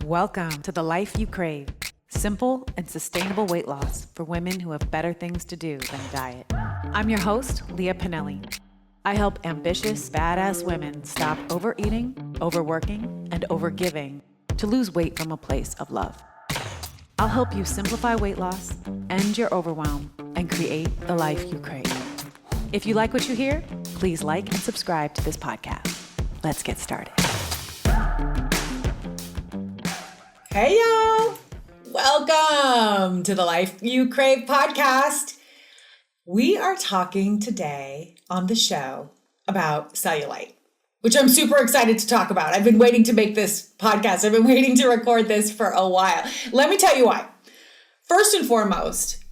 Welcome to the life you crave. Simple and sustainable weight loss for women who have better things to do than diet. I'm your host, Leah Pinelli. I help ambitious, badass women stop overeating, overworking, and overgiving to lose weight from a place of love. I'll help you simplify weight loss, end your overwhelm, and create the life you crave. If you like what you hear, please like and subscribe to this podcast. Let's get started. Hey, y'all. Welcome to the Life You Crave podcast. We are talking today on the show about cellulite, which I'm super excited to talk about. I've been waiting to make this podcast. I've been waiting to record this for a while. Let me tell you why. First and foremost,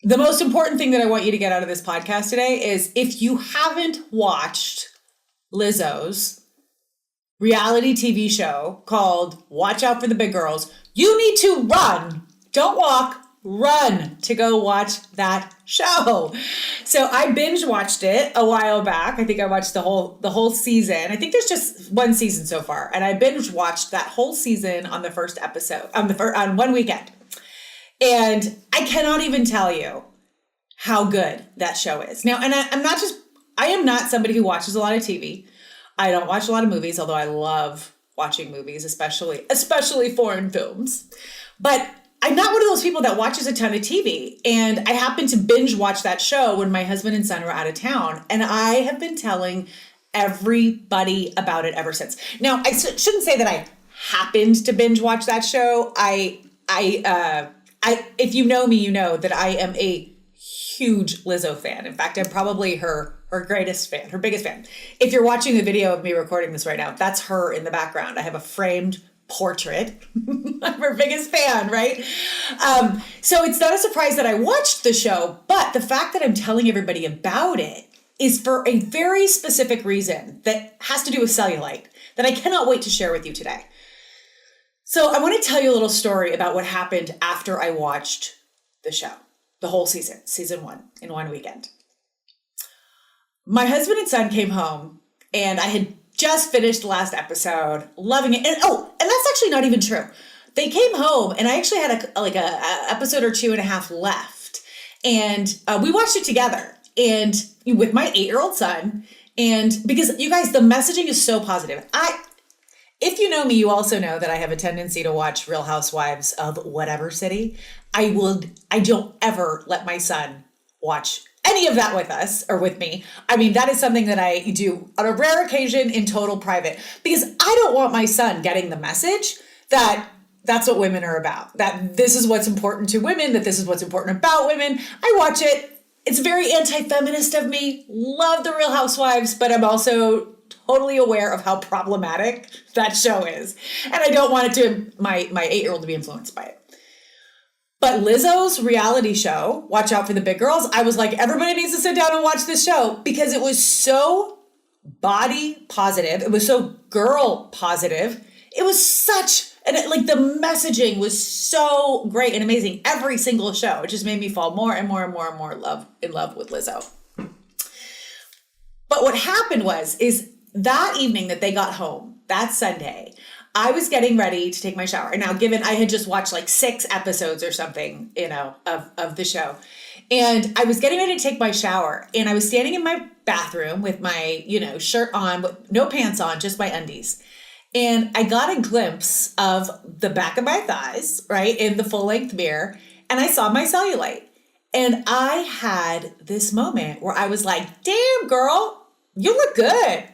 the most important thing that I want you to get out of this podcast today is if you haven't watched Lizzo's reality TV show called Watch Out for the Big Girls, you need to run. Don't walk, run to go watch that show. So I binge watched it a while back. I think I watched the whole season. I think there's just one season so far. And I binge watched that whole season on the first episode, on one weekend. And I cannot even tell you how good that show is. Now, and I am not somebody who watches a lot of TV. I don't watch a lot of movies, although I love watching movies, especially foreign films. But I'm not one of those people that watches a ton of TV. And I happened to binge watch that show when my husband and son were out of town. And I have been telling everybody about it ever since. Now, I shouldn't say that I happened to binge watch that show. If you know me, you know that I am a huge Lizzo fan. In fact, I'm probably her greatest fan, her biggest fan. If you're watching the video of me recording this right now, that's her in the background. I have a framed portrait. I'm her biggest fan, right? So it's not a surprise that I watched the show, but the fact that I'm telling everybody about it is for a very specific reason that has to do with cellulite that I cannot wait to share with you today. So I want to tell you a little story about what happened after I watched the show, the whole season 1 in one weekend. My husband and son came home and I had just finished the last episode, loving it. And that's actually not even true. They came home and I actually had a episode or 2.5 left. And we watched it together and with my 8-year-old son. And because you guys, the messaging is so positive. If you know me, you also know that I have a tendency to watch Real Housewives of whatever city. I don't ever let my son watch any of that with us or with me. I mean, that is something that I do on a rare occasion in total private because I don't want my son getting the message that that's what women are about, that this is what's important to women, that this is what's important about women. I watch it. It's very anti-feminist of me. Love the Real Housewives, but I'm also totally aware of how problematic that show is. And I don't want my 8-year-old to be influenced by it. But Lizzo's reality show, Watch Out for the Big Girls, I was like, everybody needs to sit down and watch this show because it was so body positive. It was so girl positive. It was the messaging was so great and amazing. Every single show, it just made me fall more and more and more and more in love with Lizzo. But what happened is that evening that they got home, that Sunday, I was getting ready to take my shower. And now given I had just watched like 6 episodes or something, of the show. And I was getting ready to take my shower and I was standing in my bathroom with my, shirt on, but no pants on, just my undies. And I got a glimpse of the back of my thighs, right, in the full length mirror. And I saw my cellulite. And I had this moment where I was like, damn girl, you look good.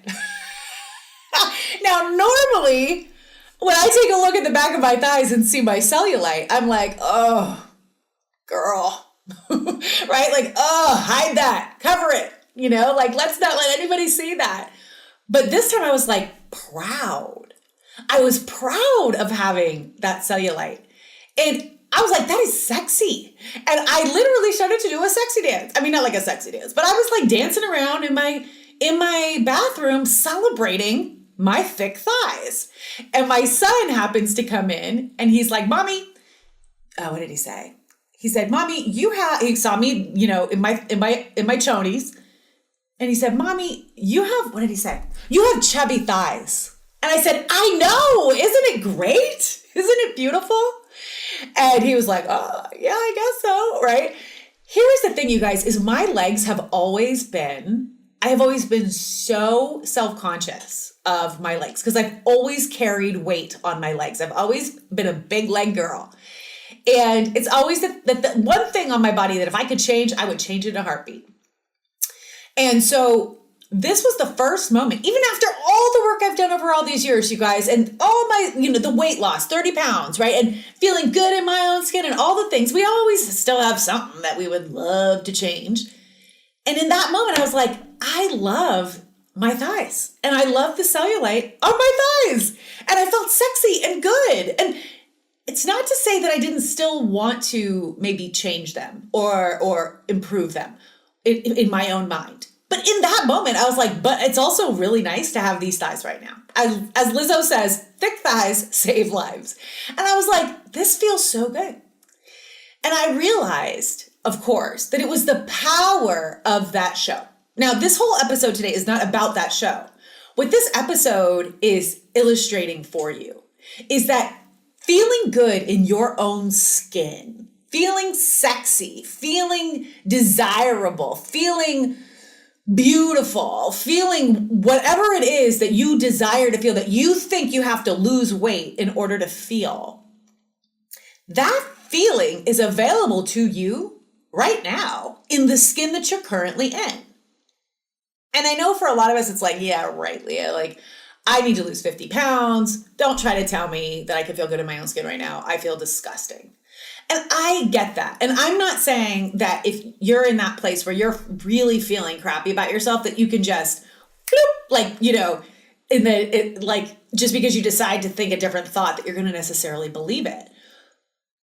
Now, normally, when I take a look at the back of my thighs and see my cellulite, I'm like, oh, girl, right? Like, oh, hide that, cover it, let's not let anybody see that. But this time I was like proud. I was proud of having that cellulite. And I was like, that is sexy. And I literally started to do a sexy dance. I mean, not like a sexy dance, but I was like dancing around in my bathroom celebrating my thick thighs. And my son happens to come in and he's like, Mommy, what did he say? He said, Mommy, he saw me, in my chonies. And he said, Mommy, what did he say? You have chubby thighs. And And I said, I know, isn't it great? Isn't it beautiful? And he was like, oh, yeah, I guess so, right? Here's the thing, you guys, is my legs I have always been so self-conscious of my legs because I've always carried weight on my legs. I've always been a big leg girl. And it's always the one thing on my body that if I could change, I would change it in a heartbeat. And so this was the first moment, even after all the work I've done over all these years, you guys, and all my, the weight loss, 30 pounds, right? And feeling good in my own skin and all the things, we always still have something that we would love to change. And in that moment, I was like, I love my thighs and I love the cellulite on my thighs. And I felt sexy and good. And it's not to say that I didn't still want to maybe change them or improve them in my own mind. But in that moment, I was like, but it's also really nice to have these thighs right now. As Lizzo says, thick thighs save lives. And I was like, this feels so good. And I realized, of course, that it was the power of that show. Now, this whole episode today is not about that show. What this episode is illustrating for you is that feeling good in your own skin, feeling sexy, feeling desirable, feeling beautiful, feeling whatever it is that you desire to feel, that you think you have to lose weight in order to feel, that feeling is available to you right now in the skin that you're currently in. And I know for a lot of us, it's like, yeah, right, Leah, like, I need to lose 50 pounds. Don't try to tell me that I can feel good in my own skin right now. I feel disgusting. And I get that. And I'm not saying that if you're in that place where you're really feeling crappy about yourself, that you can just, just because you decide to think a different thought, that you're going to necessarily believe it.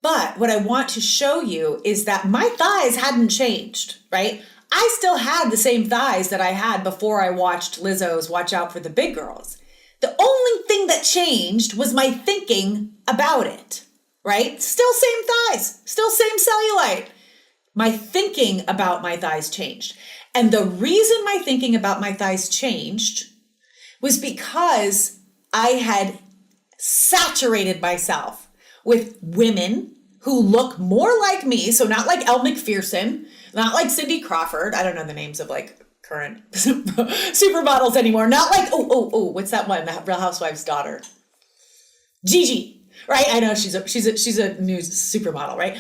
But what I want to show you is that my thighs hadn't changed, right? I still had the same thighs that I had before I watched Lizzo's Watch Out for the Big Girls. The only thing that changed was my thinking about it, right? Still same thighs, still same cellulite. My thinking about my thighs changed. And the reason my thinking about my thighs changed was because I had saturated myself with women who look more like me. So not like Elle Macpherson, not like Cindy Crawford. I don't know the names of like current supermodels anymore. Not like, what's that one? The Real Housewives' daughter. Gigi, right? I know she's a new supermodel, right?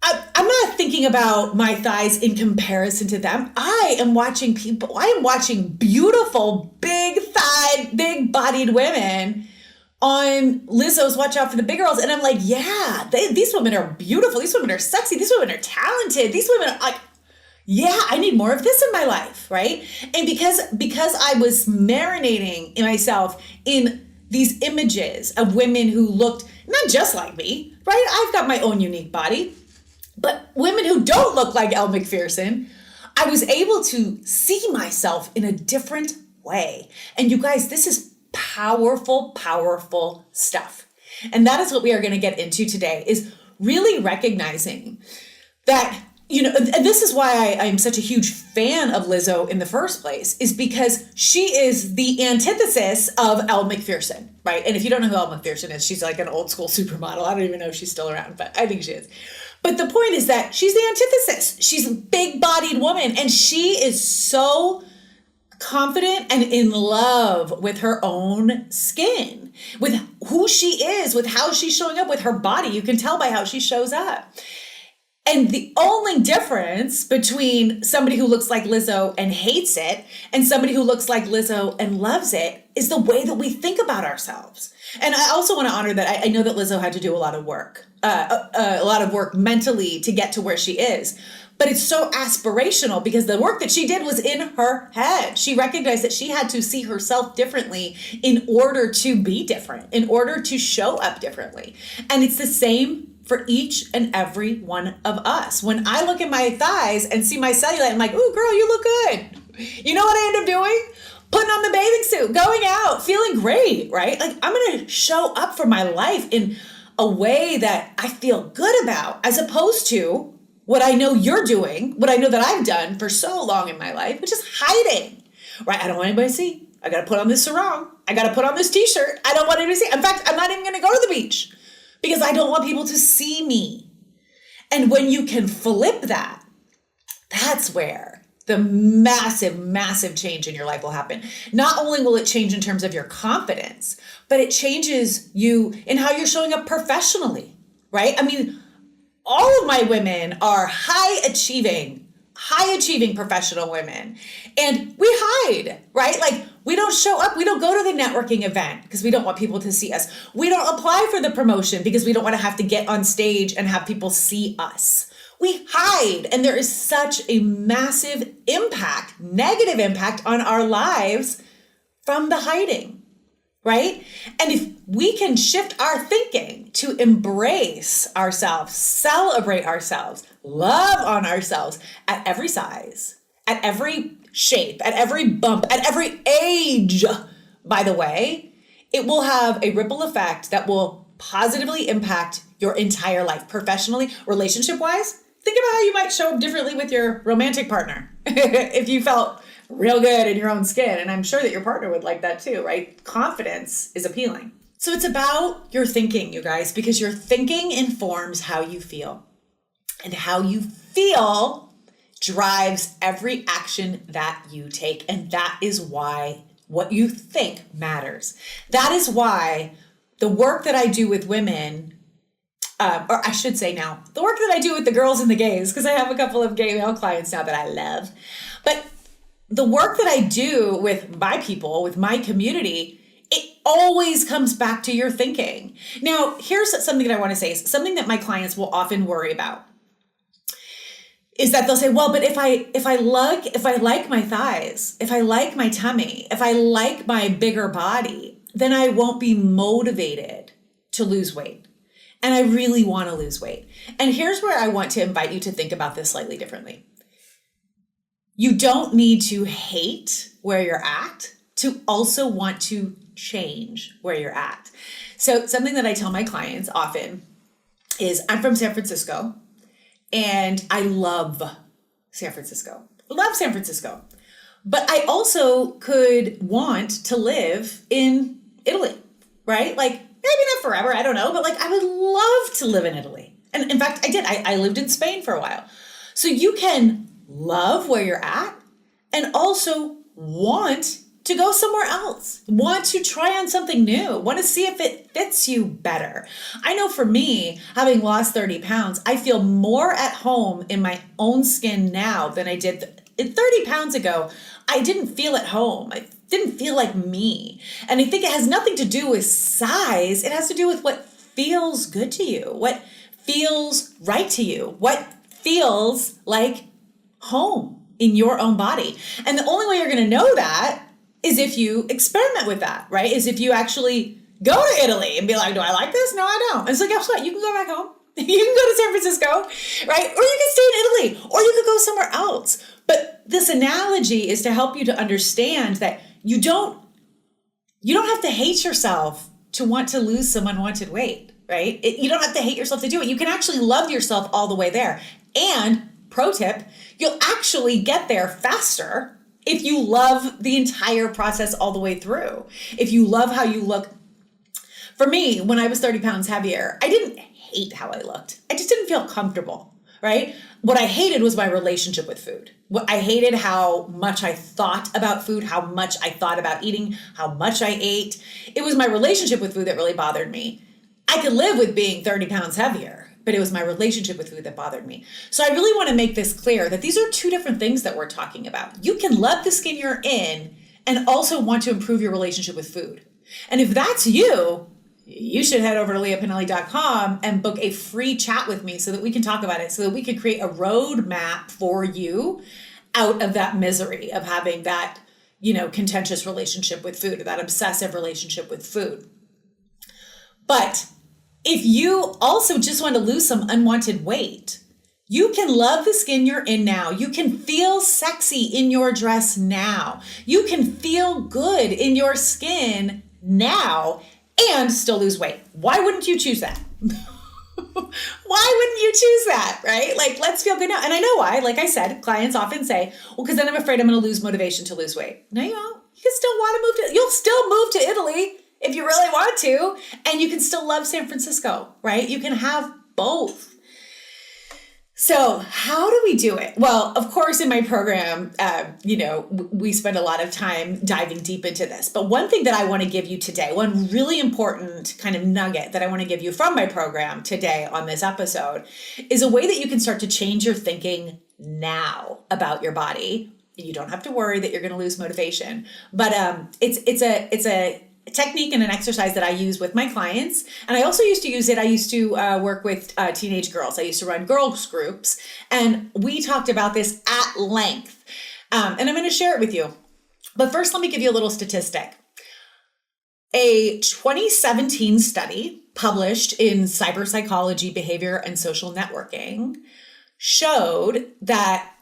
I'm not thinking about my thighs in comparison to them. I am watching beautiful, big-thighed, big-bodied women on Lizzo's Watch Out for the Big Girls. And I'm like, yeah, these women are beautiful. These women are sexy. These women are talented. These women are like, yeah, I need more of this in my life, right? And because I was marinating in myself in these images of women who looked not just like me, right? I've got my own unique body, but women who don't look like Elle Macpherson, I was able to see myself in a different way. And you guys, this is powerful, powerful stuff. And that is what we are going to get into today, is really recognizing that, and this is why I'm such a huge fan of Lizzo in the first place, is because she is the antithesis of Elle Macpherson, right? And if you don't know who Elle Macpherson is, she's like an old school supermodel. I don't even know if she's still around, but I think she is. But the point is that she's the antithesis. She's a big-bodied woman, and she is so confident and in love with her own skin, with who she is, with how she's showing up, with her body. You can tell by how she shows up. And the only difference between somebody who looks like Lizzo and hates it and somebody who looks like Lizzo and loves it is the way that we think about ourselves. And I also want to honor that I know that Lizzo had to do a lot of work mentally to get to where she is. But it's so aspirational because the work that she did was in her head. She recognized that she had to see herself differently in order to be different, in order to show up differently. And it's the same for each and every one of us. When I look at my thighs and see my cellulite, I'm like, ooh, girl, you look good. You know what I end up doing? Putting on the bathing suit, going out, feeling great, right? Like, I'm going to show up for my life in a way that I feel good about, as opposed to what I know you're doing, what I know that I've done for so long in my life, which is hiding, right? I don't want anybody to see. I got to put on this sarong. I got to put on this t-shirt. I don't want anybody to see. In fact, I'm not even going to go to the beach because I don't want people to see me. And when you can flip that, that's where the massive, massive change in your life will happen. Not only will it change in terms of your confidence, but it changes you in how you're showing up professionally, right? I mean, all of my women are high achieving professional women. And we hide, right? Like we don't show up. We don't go to the networking event because we don't want people to see us. We don't apply for the promotion because we don't want to have to get on stage and have people see us. We hide. And there is such a massive impact, negative impact on our lives from the hiding, right? And if we can shift our thinking to embrace ourselves, celebrate ourselves, love on ourselves at every size, at every shape, at every bump, at every age, by the way, it will have a ripple effect that will positively impact your entire life, professionally, relationship-wise. Think about how you might show up differently with your romantic partner if you felt real good in your own skin. And I'm sure that your partner would like that too, right? Confidence is appealing. So it's about your thinking, you guys, because your thinking informs how you feel. And how you feel drives every action that you take. And that is why what you think matters. That is why the work that I do with women, or I should say now, the work that I do with the girls and the gays, because I have a couple of gay male clients now that I love. But the work that I do with my people, with my community, it always comes back to your thinking. Now, here's something that I want to say, something that my clients will often worry about. Is that they'll say, well, but if I like my thighs, if I like my tummy, if I like my bigger body, then I won't be motivated to lose weight. And I really want to lose weight. And here's where I want to invite you to think about this slightly differently. You don't need to hate where you're at to also want to change where you're at. So something that I tell my clients often is I'm from San Francisco. And I love San Francisco. Love San Francisco. But I also could want to live in Italy, right? Like maybe not forever, I don't know, but like I would love to live in Italy. And in fact, I did. I lived in Spain for a while. So you can love where you're at and also want to go somewhere else, want to try on something new, want to see if it fits you better. I know for me, having lost 30 pounds, I feel more at home in my own skin now than I did 30 pounds ago. I didn't feel at home. I didn't feel like me. And I think it has nothing to do with size. It has to do with what feels good to you, what feels right to you, what feels like home in your own body. And the only way you're going to know that is if you experiment with that, right? Is if you actually go to Italy and be like, do I like this? No, I don't. And so guess what? You can go back home. You can go to San Francisco, right? Or you can stay in Italy, or you could go somewhere else. But this analogy is to help you to understand that you don't have to hate yourself to want to lose some unwanted weight, right? You don't have to hate yourself to do it. You can actually love yourself all the way there. And pro tip, you'll actually get there faster if you love the entire process all the way through. If you love how you look. For me, when I was 30 pounds heavier, I didn't hate how I looked. I just didn't feel comfortable, right? What I hated was my relationship with food. I hated how much I thought about food, how much I thought about eating, how much I ate. It was my relationship with food that really bothered me. I could live with being 30 pounds heavier, but it was my relationship with food that bothered me. So I really want to make this clear that these are two different things that we're talking about. You can love the skin you're in and also want to improve your relationship with food. And if that's you, you should head over to leahpinelli.com and book a free chat with me so that we can talk about it, so that we can create a roadmap for you out of that misery of having that, contentious relationship with food, or that obsessive relationship with food. But if you also just want to lose some unwanted weight, you can love the skin you're in now. You can feel sexy in your dress now. You can feel good in your skin now and still lose weight. Why wouldn't you choose that? Why wouldn't you choose that, right? Like, let's feel good now. And I know why. Like I said, clients often say, well, because then I'm afraid I'm going to lose motivation to lose weight. No, you won't. You can still want to you'll still move to Italy if you really want to, and you can still love San Francisco, right? You can have both. So how do we do it? Well, of course, in my program, we spend a lot of time diving deep into this. But one thing that I want to give you today, one really important kind of nugget that I want to give you from my program today on this episode, is a way that you can start to change your thinking now about your body. You don't have to worry that you're going to lose motivation, but it's a technique and an exercise that I use with my clients. And I also used to use it. I used to work with teenage girls. I used to run girls groups, and we talked about this at length. And I'm going to share it with you. But first, let me give you a little statistic. A 2017 study published in Cyber Psychology, Behavior, and Social Networking showed that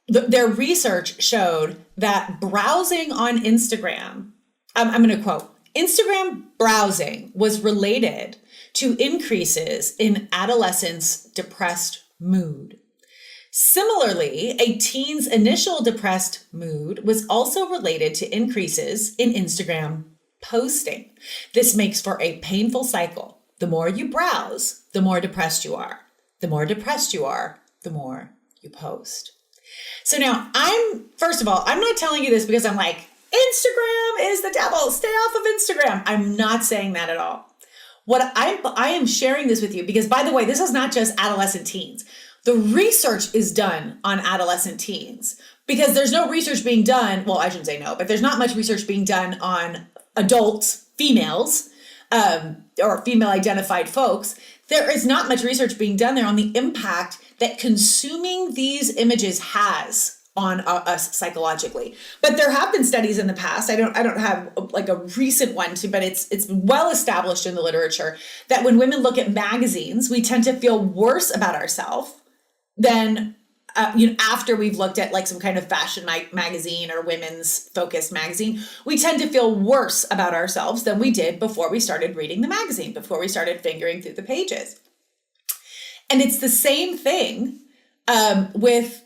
their research showed that browsing on Instagram, I'm going to quote, Instagram browsing was related to increases in adolescents' depressed mood. Similarly, a teen's initial depressed mood was also related to increases in Instagram posting. This makes for a painful cycle. The more you browse, the more depressed you are. The more depressed you are, the more you post. So now first of all, I'm not telling you this because I'm like, Instagram is the devil. Stay off of Instagram. I'm not saying that at all. What I am sharing this with you because, by the way, this is not just adolescent teens. The research is done on adolescent teens because there's no research being done. Well, I shouldn't say no, but there's not much research being done on adults, females, or female identified folks. There is not much research being done there on the impact that consuming these images has on us psychologically. But there have been studies in the past. I don't have like a recent one but it's well established in the literature that when women look at magazines, we tend to feel worse about ourselves than after we've looked at like some kind of fashion magazine or women's focused magazine. We tend to feel worse about ourselves than we did before we started reading the magazine, before we started fingering through the pages. And it's the same thing with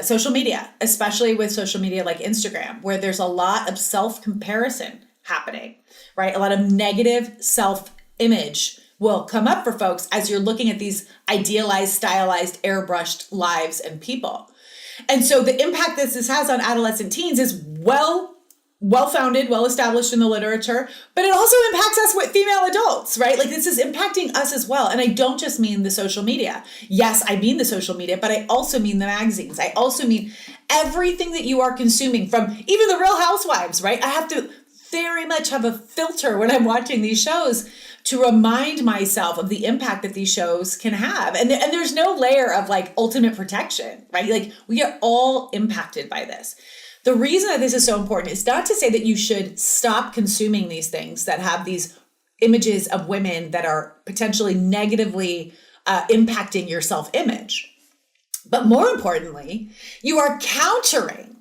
social media, especially with social media like Instagram, where there's a lot of self-comparison happening, right? A lot of negative self-image will come up for folks as you're looking at these idealized, stylized, airbrushed lives and people. And so the impact that this has on adolescent teens is well-founded, well-established in the literature, but it also impacts us with female adults, right? Like this is impacting us as well. And I don't just mean the social media. Yes, I mean the social media, but I also mean the magazines. I also mean everything that you are consuming from even the Real Housewives, right? I have to very much have a filter when I'm watching these shows to remind myself of the impact that these shows can have. And there's no layer of like ultimate protection, right? Like we are all impacted by this. The reason that this is so important is not to say that you should stop consuming these things that have these images of women that are potentially negatively impacting your self-image. But more importantly, you are countering.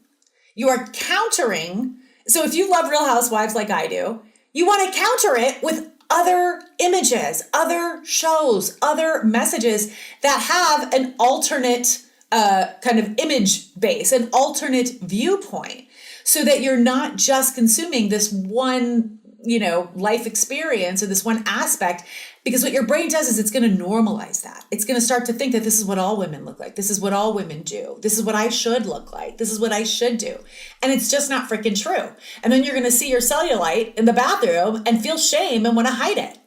So if you love Real Housewives like I do, you want to counter it with other images, other shows, other messages that have an alternate kind of image base, an alternate viewpoint, so that you're not just consuming this one, life experience or this one aspect, because what your brain does is it's going to normalize that. It's going to start to think that this is what all women look like. This is what all women do. This is what I should look like. This is what I should do. And it's just not freaking true. And then you're going to see your cellulite in the bathroom and feel shame and want to hide it.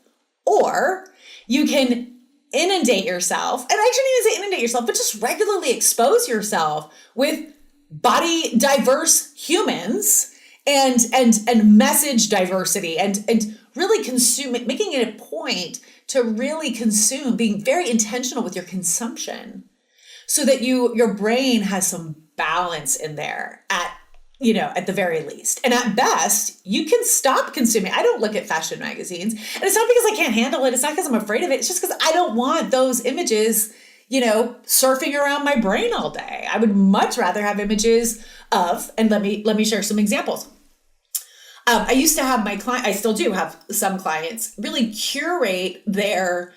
Or you can inundate yourself, and I shouldn't even say inundate yourself, but just regularly expose yourself with body diverse humans and message diversity and really consume it, making it a point to really consume, being very intentional with your consumption so that your brain has some balance in there at the very least. And at best, you can stop consuming. I don't look at fashion magazines. And it's not because I can't handle it. It's not because I'm afraid of it. It's just because I don't want those images, surfing around my brain all day. I would much rather have images of, and let me share some examples. I used to have I still do have some clients really curate their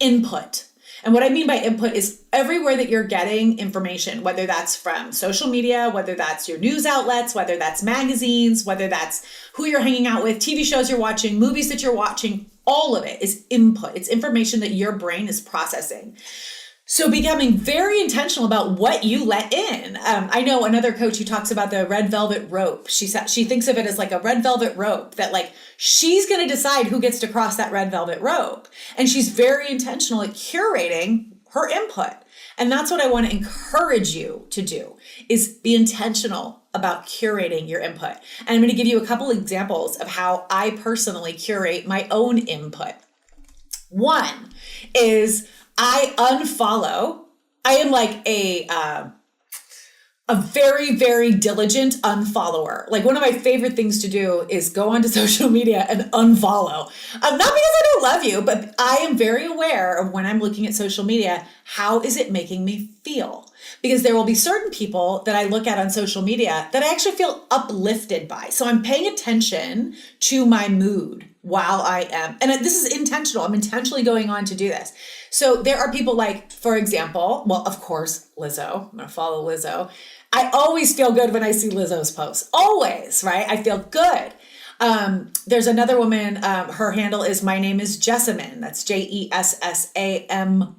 input. And what I mean by input is everywhere that you're getting information, whether that's from social media, whether that's your news outlets, whether that's magazines, whether that's who you're hanging out with, TV shows you're watching, movies that you're watching, all of it is input. It's information that your brain is processing. So becoming very intentional about what you let in. I know another coach who talks about the red velvet rope. She thinks of it as like a red velvet rope that like she's going to decide who gets to cross that red velvet rope. And she's very intentional at curating her input. And that's what I want to encourage you to do is be intentional about curating your input. And I'm going to give you a couple examples of how I personally curate my own input. One is I unfollow. I am like a very, very diligent unfollower. Like one of my favorite things to do is go onto social media and unfollow. Not because I don't love you, but I am very aware of when I'm looking at social media, how is it making me feel? Because there will be certain people that I look at on social media that I actually feel uplifted by. So I'm paying attention to my mood while I am, and this is intentional. I'm intentionally going on to do this. So there are people like, for example, well, of course, Lizzo. I'm going to follow Lizzo. I always feel good when I see Lizzo's posts. Always, right? I feel good. There's another woman, her handle is My Name is Jessamyn. That's Jessamyn.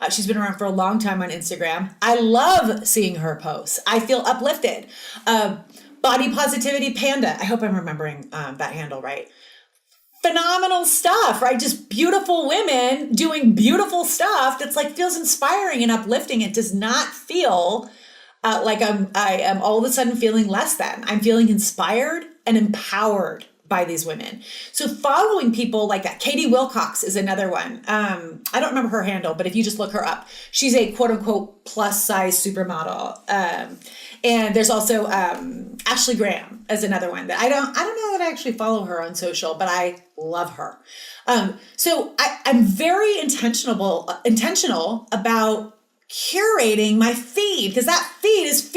She's been around for a long time on Instagram. I love seeing her posts. I feel uplifted. Body Positivity Panda. I hope I'm remembering that handle right. Phenomenal stuff, right? Just beautiful women doing beautiful stuff that's like feels inspiring and uplifting. It does not feel like I am all of a sudden feeling less than. I'm feeling inspired and empowered by these women. So following people like that. Katie Wilcox is another one. I don't remember her handle, but if you just look her up, she's a quote unquote plus size supermodel. And there's also Ashley Graham as another one that I don't know that I actually follow her on social, but I love her. So I'm very intentional about curating my feed because that feed is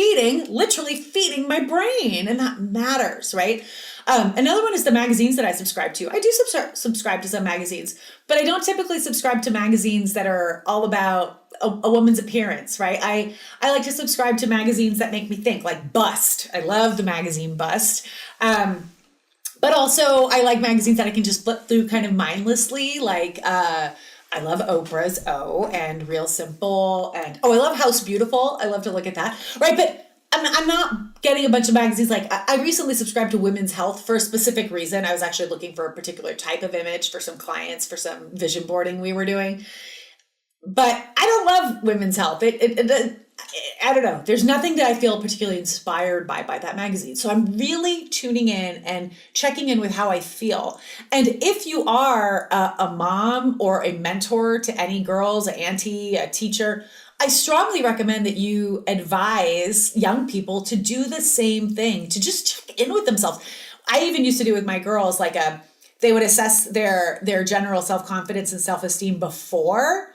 literally feeding my brain, and that matters, right? Another one is the magazines that I subscribe to. I do subscribe to some magazines, but I don't typically subscribe to magazines that are all about a woman's appearance, right? I like to subscribe to magazines that make me think, like Bust. I love the magazine Bust. But also I like magazines that I can just flip through kind of mindlessly, like I love Oprah's O and Real Simple, and I love House Beautiful. I love to look at that, right? But I'm not getting a bunch of magazines. Like I recently subscribed to Women's Health for a specific reason. I was actually looking for a particular type of image for some clients for some vision boarding we were doing. But I don't love Women's Health. I don't know. There's nothing that I feel particularly inspired by that magazine. So I'm really tuning in and checking in with how I feel. And if you are a mom or a mentor to any girls, an auntie, a teacher, I strongly recommend that you advise young people to do the same thing, to just check in with themselves. I even used to do with my girls, like they would assess their general self-confidence and self-esteem before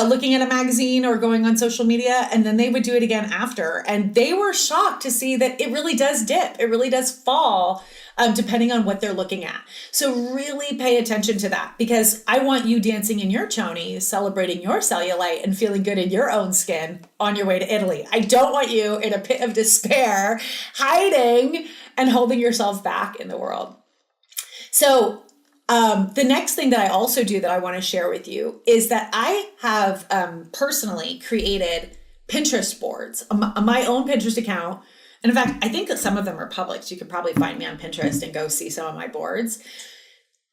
looking at a magazine or going on social media, and then they would do it again after. And they were shocked to see that it really does dip. It really does fall depending on what they're looking at. So really pay attention to that, because I want you dancing in your chonies, celebrating your cellulite, and feeling good in your own skin on your way to Italy. I don't want you in a pit of despair, hiding and holding yourself back in the world. So the next thing that I also do that I want to share with you is that I have personally created Pinterest boards, my own Pinterest account. And in fact, I think that some of them are public. So you could probably find me on Pinterest and go see some of my boards.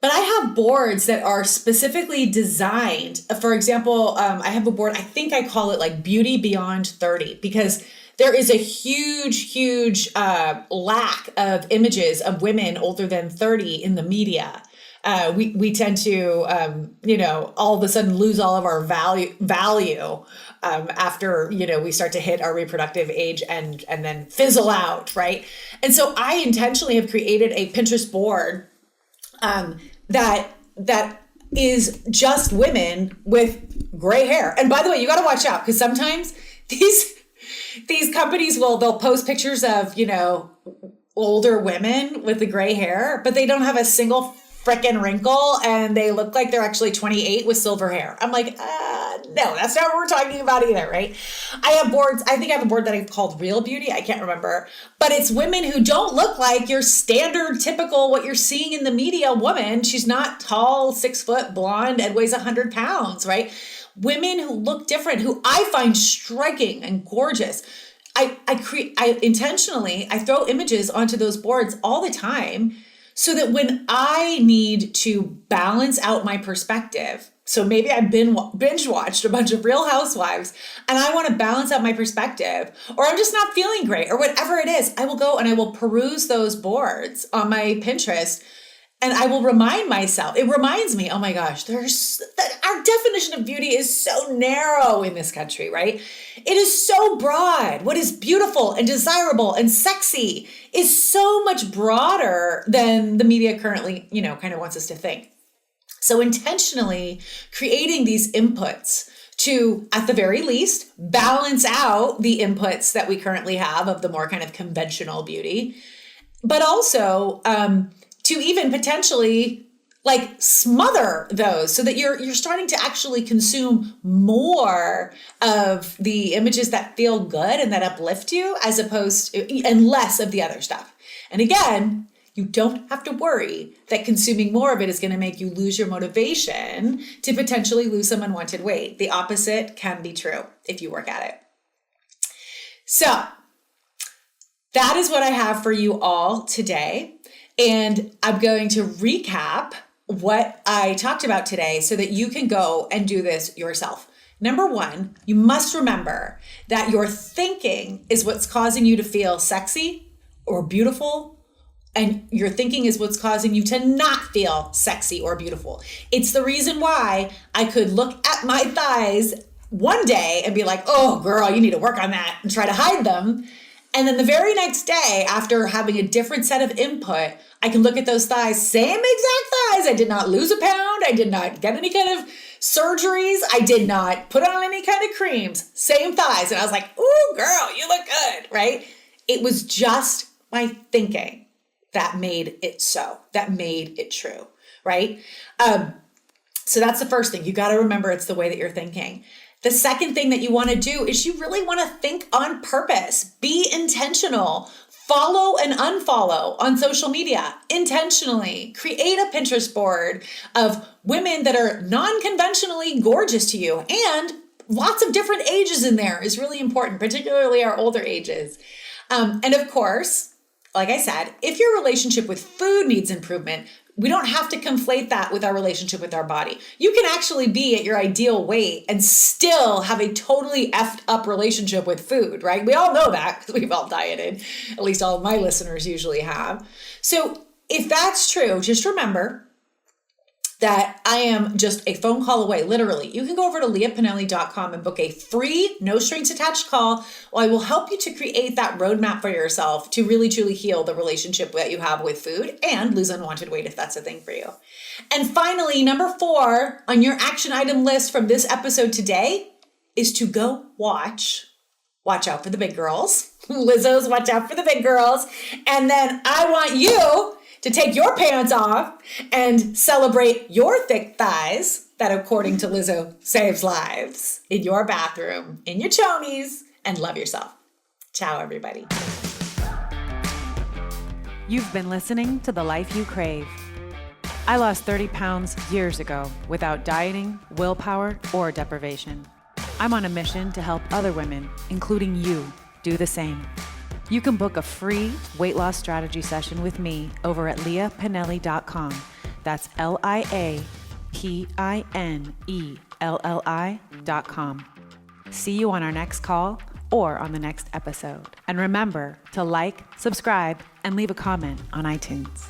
But I have boards that are specifically designed. For example, I have a board, I think I call it like Beauty Beyond 30, because there is a huge lack of images of women older than 30 in the media. We tend to, all of a sudden lose all of our value after, we start to hit our reproductive age and then fizzle out, right? And so I intentionally have created a Pinterest board that is just women with gray hair. And by the way, you got to watch out, because sometimes these companies they'll post pictures of, older women with the gray hair, but they don't have a single frickin' wrinkle and they look like they're actually 28 with silver hair. I'm like, no, that's not what we're talking about either, right? I have boards. I think I have a board that I've called Real Beauty. I can't remember, but it's women who don't look like your standard, typical, what you're seeing in the media woman. She's not tall, 6 foot, blonde, and weighs 100 pounds, right? Women who look different, who I find striking and gorgeous. I intentionally throw images onto those boards all the time so that when I need to balance out my perspective, so maybe I've binge watched a bunch of Real Housewives and I want to balance out my perspective, or I'm just not feeling great, or whatever it is, I will go and I will peruse those boards on my Pinterest. And I will remind myself, it reminds me, oh my gosh, our definition of beauty is so narrow in this country, right? It is so broad. What is beautiful and desirable and sexy is so much broader than the media currently, kind of wants us to think. So intentionally creating these inputs to, at the very least, balance out the inputs that we currently have of the more kind of conventional beauty, but also, to even potentially smother those so that you're starting to actually consume more of the images that feel good and that uplift you as opposed to, and less of the other stuff. And again, you don't have to worry that consuming more of it is going to make you lose your motivation to potentially lose some unwanted weight. The opposite can be true if you work at it. So that is what I have for you all today. And I'm going to recap what I talked about today so that you can go and do this yourself. Number one, you must remember that your thinking is what's causing you to feel sexy or beautiful, and your thinking is what's causing you to not feel sexy or beautiful. It's the reason why I could look at my thighs one day and be like, oh, girl, you need to work on that, and try to hide them. And then the very next day, after having a different set of input, I can look at those thighs, same exact thighs. I did not lose a pound. I did not get any kind of surgeries. I did not put on any kind of creams. Same thighs. And I was like, ooh, girl, you look good, right? It was just my thinking that made it so, that made it true, right? So that's the first thing. You got to remember it's the way that you're thinking. The second thing that you want to do is you really want to think on purpose. Be intentional. Follow and unfollow on social media intentionally. Create a Pinterest board of women that are non-conventionally gorgeous to you, and lots of different ages in there is really important, particularly our older ages. And of course, like I said, if your relationship with food needs improvement, we don't have to conflate that with our relationship with our body. You can actually be at your ideal weight and still have a totally effed up relationship with food, right? We all know that because we've all dieted. At least all of my listeners usually have. So if that's true, just remember that I am just a phone call away, literally. You can go over to leahpinelli.com and book a free, no strings attached call. I will help you to create that roadmap for yourself to really, truly heal the relationship that you have with food and lose unwanted weight if that's a thing for you. And finally, number 4 on your action item list from this episode today is to go watch Out for the Big Girls. Lizzo's Watch Out for the Big Girls. And then I want you to take your pants off and celebrate your thick thighs that, according to Lizzo, saves lives in your bathroom, in your chonies, and love yourself. Ciao, everybody. You've been listening to The Life You Crave. I lost 30 pounds years ago without dieting, willpower, or deprivation. I'm on a mission to help other women, including you, do the same. You can book a free weight loss strategy session with me over at leahpinelli.com. That's LIAPINELLI.com. See you on our next call or on the next episode. And remember to like, subscribe, and leave a comment on iTunes.